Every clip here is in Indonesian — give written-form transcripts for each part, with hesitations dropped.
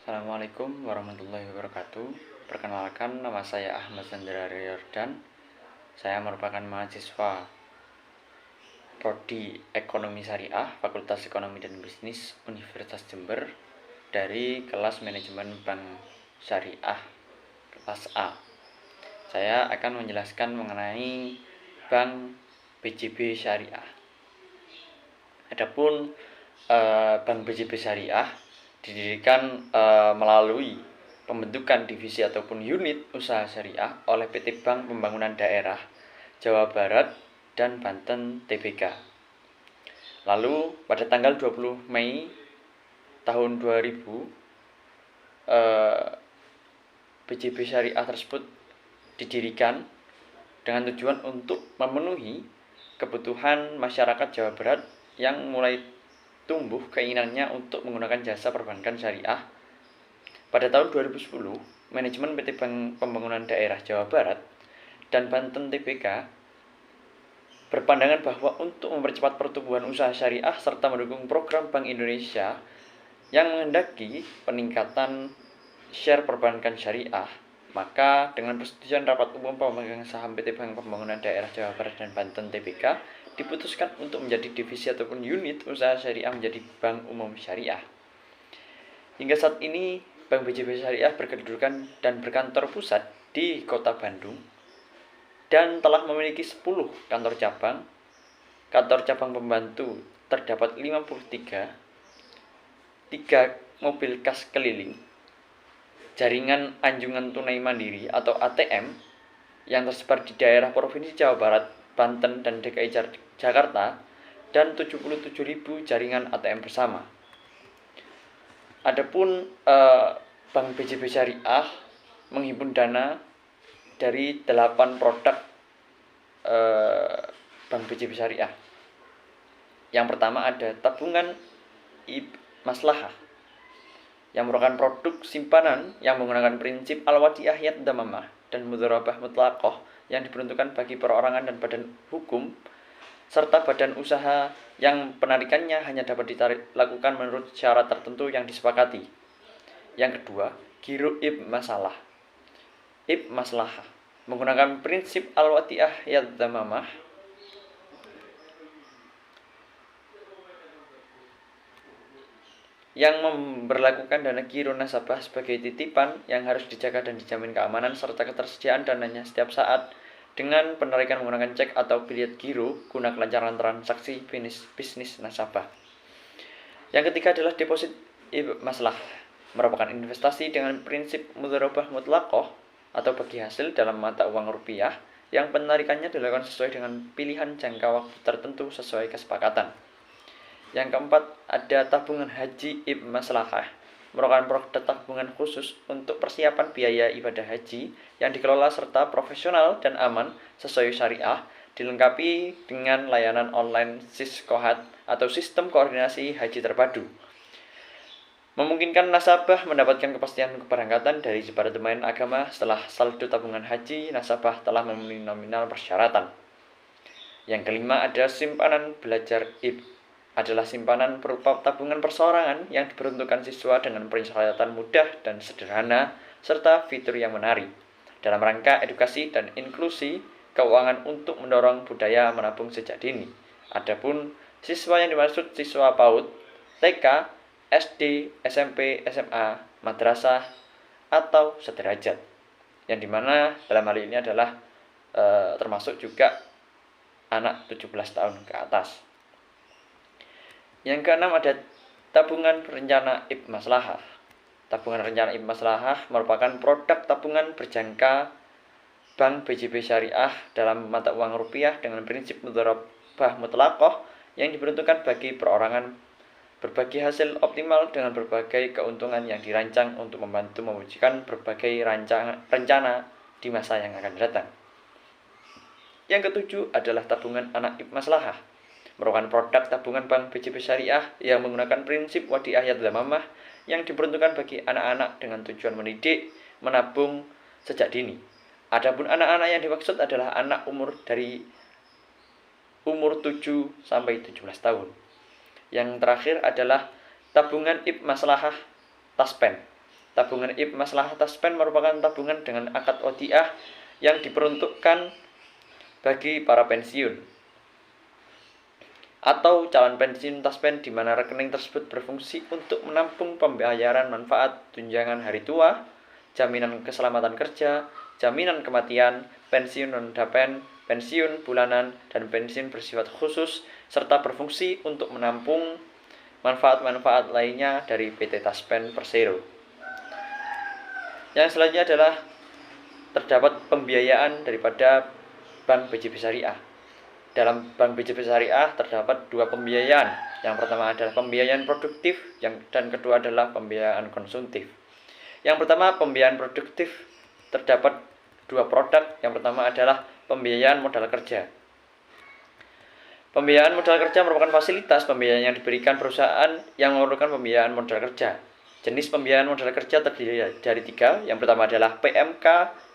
Assalamualaikum warahmatullahi wabarakatuh. Perkenalkan, nama saya Ahmad Chandra Riordan. Saya merupakan mahasiswa Prodi Ekonomi Syariah, Fakultas Ekonomi dan Bisnis Universitas Jember dari kelas Manajemen Bank Syariah kelas A. Saya akan menjelaskan mengenai Bank BJB Syariah. Adapun Bank BJB Syariah didirikan melalui pembentukan divisi ataupun unit usaha syariah oleh PT Bank Pembangunan Daerah Jawa Barat dan Banten Tbk. Lalu pada tanggal 20 Mei tahun 2000 BJB Syariah tersebut didirikan dengan tujuan untuk memenuhi kebutuhan masyarakat Jawa Barat yang mulai tumbuh keinginannya untuk menggunakan jasa perbankan syariah. Pada tahun 2010, manajemen PT Bank Pembangunan Daerah Jawa Barat dan Banten Tbk berpandangan bahwa untuk mempercepat pertumbuhan usaha syariah serta mendukung program Bank Indonesia yang menghendaki peningkatan share perbankan syariah, maka dengan persetujuan rapat umum pemegang saham PT Bank Pembangunan Daerah Jawa Barat dan Banten Tbk diputuskan untuk menjadi divisi ataupun unit usaha syariah menjadi Bank Umum Syariah. Hingga saat ini Bank BJB Syariah berkedudukan dan berkantor pusat di Kota Bandung dan telah memiliki 10 kantor cabang. Kantor cabang pembantu terdapat 53, 3 mobil kas keliling, jaringan anjungan tunai mandiri atau ATM yang tersebar di daerah Provinsi Jawa Barat, Banten, dan DKI Jakarta, dan 77.000 jaringan ATM bersama. Adapun Bank BJB Syariah menghimpun dana dari 8 produk Bank BJB Syariah. Yang pertama ada tabungan Maslahah, yang merupakan produk simpanan yang menggunakan prinsip al-wadi'ah yad damamah dan mudharabah mutlaqah yang diperuntukkan bagi perorangan dan badan hukum serta badan usaha yang penarikannya hanya dapat dilakukan menurut syarat tertentu yang disepakati. Yang kedua, giro maslahah menggunakan prinsip al-wadi'ah yad damamah yang memberlakukan dana giro nasabah sebagai titipan yang harus dijaga dan dijamin keamanan serta ketersediaan dananya setiap saat dengan penarikan menggunakan cek atau bilet giro guna kelancaran transaksi bisnis nasabah. Yang ketiga adalah deposit maslahah, merupakan investasi dengan prinsip mudharabah mutlaqah atau bagi hasil dalam mata uang rupiah yang penarikannya dilakukan sesuai dengan pilihan jangka waktu tertentu sesuai kesepakatan. Yang keempat ada tabungan haji maslahah, merupakan produk tabungan khusus untuk persiapan biaya ibadah haji yang dikelola serta profesional dan aman sesuai syariah, dilengkapi dengan layanan online Siskohat atau sistem koordinasi haji terpadu. Memungkinkan nasabah mendapatkan kepastian keberangkatan dari Departemen Agama setelah saldo tabungan haji nasabah telah memenuhi nominal persyaratan. Yang kelima ada simpanan belajar adalah simpanan berupa tabungan perseorangan yang diperuntukkan siswa dengan persyaratan mudah dan sederhana serta fitur yang menarik dalam rangka edukasi dan inklusi keuangan untuk mendorong budaya menabung sejak dini. Adapun siswa yang dimaksud siswa PAUD, TK, SD, SMP, SMA, madrasah atau sederajat, yang dimana dalam hal ini adalah termasuk juga anak 17 tahun ke atas. Yang keenam ada tabungan rencana maslahah. Tabungan rencana maslahah merupakan produk tabungan berjangka Bank BJB Syariah dalam mata uang rupiah dengan prinsip mudharabah mutlaqah yang diperuntukkan bagi perorangan berbagi hasil optimal dengan berbagai keuntungan yang dirancang untuk membantu mewujudkan berbagai rencana di masa yang akan datang. Yang ketujuh adalah tabungan anak maslahah, merupakan produk tabungan Bank BJB Syariah yang menggunakan prinsip wadi'ah yad damamah yang diperuntukkan bagi anak-anak dengan tujuan mendidik, menabung sejak dini. Adapun anak-anak yang dimaksud adalah anak dari umur 7 sampai 17 tahun. Yang terakhir adalah tabungan maslahah taspen, Tabungan IP Maslahah Taspen merupakan tabungan dengan akad ODIAH yang diperuntukkan bagi para pensiun atau calon pensiun Taspen, di mana rekening tersebut berfungsi untuk menampung pembayaran manfaat tunjangan hari tua, jaminan keselamatan kerja, jaminan kematian, pensiun non-dapen, pensiun bulanan, dan pensiun bersifat khusus, serta berfungsi untuk menampung manfaat-manfaat lainnya dari PT Taspen Persero. Yang selanjutnya adalah terdapat pembiayaan daripada Bank BJB Syariah. Dalam Bank BJB Syariah terdapat dua pembiayaan. Yang pertama adalah pembiayaan produktif, dan kedua adalah pembiayaan konsumtif. Yang pertama, pembiayaan produktif, terdapat dua produk. Yang pertama adalah pembiayaan modal kerja. Pembiayaan modal kerja merupakan fasilitas pembiayaan yang diberikan perusahaan yang memerlukan pembiayaan modal kerja. Jenis pembiayaan modal kerja terdiri dari tiga. Yang pertama adalah PMK,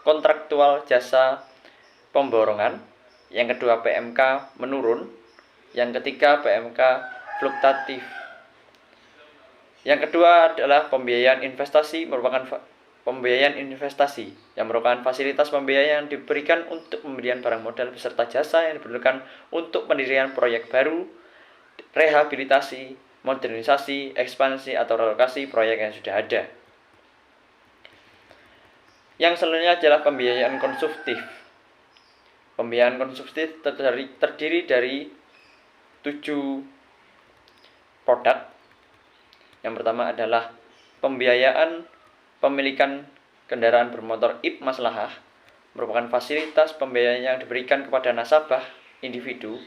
kontraktual jasa pemborongan. Yang kedua PMK menurun. Yang ketiga PMK fluktuatif. Yang kedua adalah pembiayaan investasi, merupakan pembiayaan investasi yang merupakan fasilitas pembiayaan yang diberikan untuk pembelian barang modal beserta jasa yang diperlukan untuk pendirian proyek baru, rehabilitasi, modernisasi, ekspansi, atau relokasi proyek yang sudah ada. Yang selanjutnya adalah pembiayaan konsumtif. Pembiayaan konsumtif terdiri dari 7 produk. Yang pertama adalah pembiayaan pemilikan kendaraan bermotor IP Maslahah, merupakan fasilitas pembiayaan yang diberikan kepada nasabah individu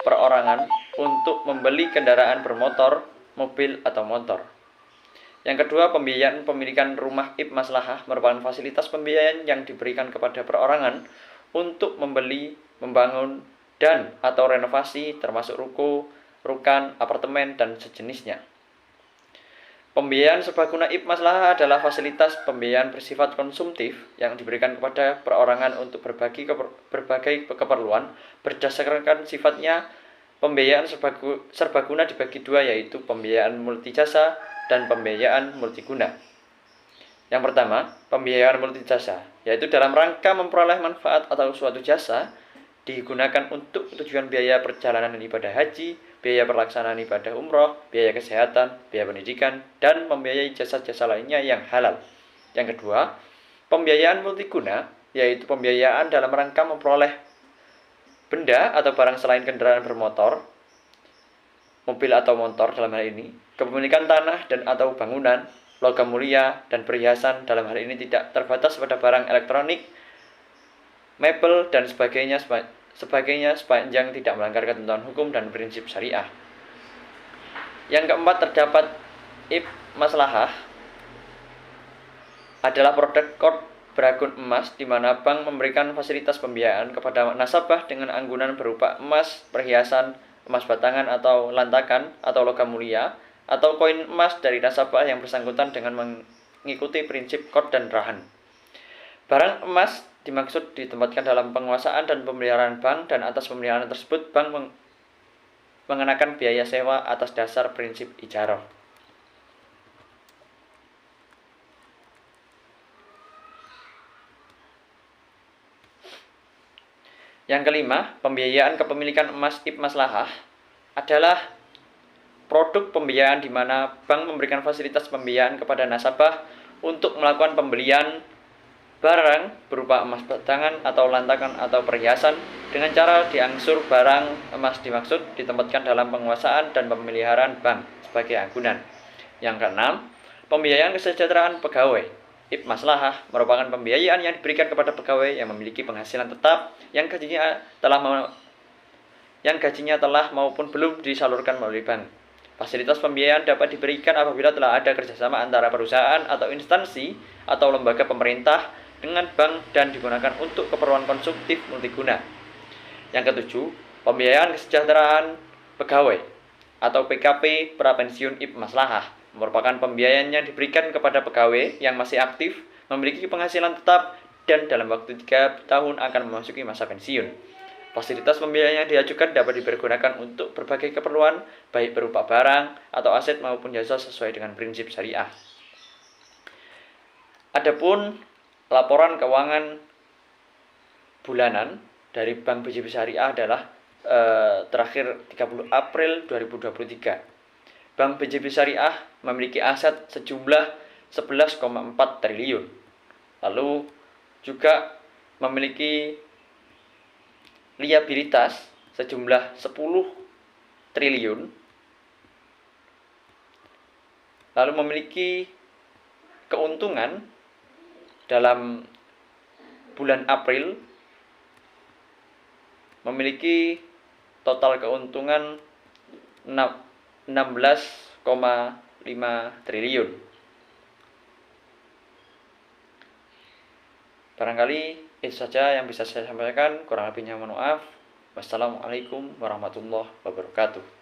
perorangan untuk membeli kendaraan bermotor, mobil, atau motor. Yang kedua, pembiayaan pemilikan rumah IP Maslahah merupakan fasilitas pembiayaan yang diberikan kepada perorangan untuk membeli, membangun, dan atau renovasi termasuk ruko, rukan, apartemen, dan sejenisnya. Pembiayaan serbaguna IP Maslahah adalah fasilitas pembiayaan bersifat konsumtif yang diberikan kepada perorangan untuk berbagai keperluan. Berdasarkan sifatnya, pembiayaan serbaguna dibagi dua, yaitu pembiayaan multijasa dan pembiayaan multiguna. Yang pertama, pembiayaan multijasa, yaitu dalam rangka memperoleh manfaat atau suatu jasa digunakan untuk tujuan biaya perjalanan ibadah haji, biaya pelaksanaan ibadah umroh, biaya kesehatan, biaya pendidikan, dan membiayai jasa-jasa lainnya yang halal. Yang kedua, pembiayaan multiguna, yaitu pembiayaan dalam rangka memperoleh benda atau barang selain kendaraan bermotor, mobil atau motor dalam hal ini, kepemilikan tanah dan atau bangunan, logam mulia, dan perhiasan dalam hal ini tidak terbatas pada barang elektronik, mebel, dan sebagainya sepanjang tidak melanggar ketentuan hukum dan prinsip syariah. Yang keempat, terdapat IP Maslahah adalah produk kod berakun emas, di mana bank memberikan fasilitas pembiayaan kepada nasabah dengan anggunan berupa emas, perhiasan, emas batangan atau lantakan, atau logam mulia, atau koin emas dari nasabah yang bersangkutan dengan mengikuti prinsip kod dan rahan. Barang emas dimaksud ditempatkan dalam penguasaan dan pemeliharaan bank, dan atas pemeliharaan tersebut bank mengenakan biaya sewa atas dasar prinsip ijarah. Yang kelima, pembiayaan kepemilikan emas IP Maslahah adalah produk pembiayaan di mana bank memberikan fasilitas pembiayaan kepada nasabah untuk melakukan pembelian barang berupa emas batangan atau lantakan atau perhiasan dengan cara diangsur. Barang emas dimaksud ditempatkan dalam penguasaan dan pemeliharaan bank sebagai anggunan. Yang keenam, pembiayaan kesejahteraan pegawai. IP Maslahah merupakan pembiayaan yang diberikan kepada pegawai yang memiliki penghasilan tetap yang gajinya telah maupun belum disalurkan melalui bank. Fasilitas pembiayaan dapat diberikan apabila telah ada kerjasama antara perusahaan atau instansi atau lembaga pemerintah dengan bank dan digunakan untuk keperluan konsumtif multiguna. Yang ketujuh, pembiayaan kesejahteraan pegawai atau PKP prapensiun IP Maslahah merupakan pembiayaan yang diberikan kepada pegawai yang masih aktif, memiliki penghasilan tetap, dan dalam waktu 3 tahun akan memasuki masa pensiun. Fasilitas pembiayaan yang diajukan dapat dipergunakan untuk berbagai keperluan, baik berupa barang atau aset maupun jasa sesuai dengan prinsip syariah. Adapun laporan keuangan bulanan dari Bank BJB Syariah adalah terakhir 30 April 2023. Bank BJB Syariah memiliki aset sejumlah 11,4 triliun. Lalu juga memiliki liabilitas sejumlah 10 triliun. Lalu memiliki keuntungan dalam bulan April memiliki total keuntungan 16,5 triliun. Barangkali itu saja yang bisa saya sampaikan, kurang lebihnya mohon maaf. Wassalamualaikum warahmatullahi wabarakatuh.